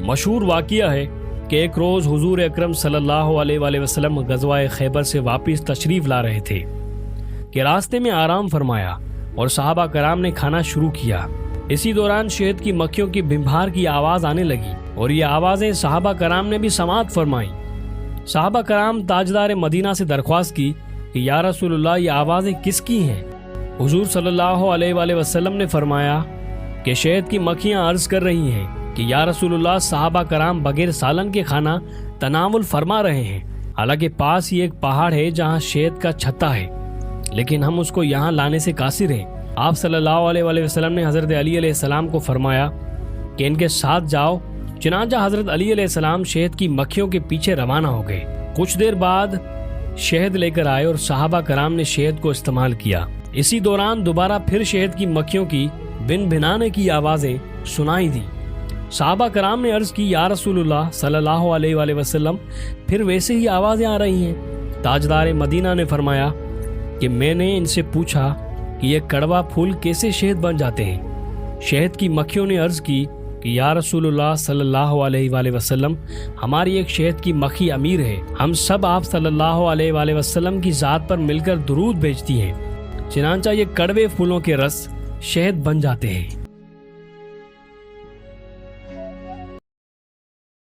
مشہور واقعہ ہے کہ ایک روز حضور اکرم صلی اللہ علیہ وآلہ وسلم غزوہ خیبر سے واپس تشریف لا رہے تھے کہ راستے میں آرام فرمایا اور صحابہ کرام نے کھانا شروع کیا۔ اسی دوران شہد کی مکھیوں کی بھنبھار کی آواز آنے لگی اور یہ آوازیں صحابہ کرام نے بھی سماعت فرمائیں۔ صحابہ کرام تاجدار مدینہ سے درخواست کی کہ یا رسول اللہ یہ آوازیں کس کی ہیں؟ حضور صلی اللہ علیہ وآلہ وسلم نے فرمایا کہ شہد کی مکھیاں عرض کر رہی ہیں کہ یا رسول اللہ صحابہ کرام بغیر سالن کے کھانا تناول فرما رہے ہیں، حالانکہ پاس ہی ایک پہاڑ ہے جہاں شہد کا چھتا ہے، لیکن ہم اس کو یہاں لانے سے قاصر ہیں۔ آپ صلی اللہ علیہ وآلہ وسلم نے حضرت علی علیہ السلام کو فرمایا کہ ان کے ساتھ جاؤ۔ چنانچہ حضرت علی علیہ السلام شہد کی مکھیوں کے پیچھے روانہ ہو گئے۔ کچھ دیر بعد شہد لے کر آئے اور صحابہ کرام نے شہد کو استعمال کیا۔ اسی دوران دوبارہ پھر شہد کی مکھیوں کی بن بھنانے کی آوازیں سنائی دی۔ صحابہ کرام نے عرض کی یا رسول اللہ صلی اللہ علیہ وآلہ وسلم پھر ویسے ہی آوازیں آ رہی ہیں۔ تاجدار مدینہ نے فرمایا کہ میں نے ان سے پوچھا کہ یہ کڑوا پھول کیسے شہد بن جاتے ہیں؟ شہد کی مکھیوں نے عرض کی کہ یا رسول اللہ صلی اللہ علیہ وآلہ وسلم ہماری ایک شہد کی مکھی امیر ہے، ہم سب آپ صلی اللہ علیہ وآلہ وسلم کی ذات پر مل کر درود بھیجتی ہیں، چنانچہ یہ کڑوے پھولوں کے رس شہد بن جاتے ہیں۔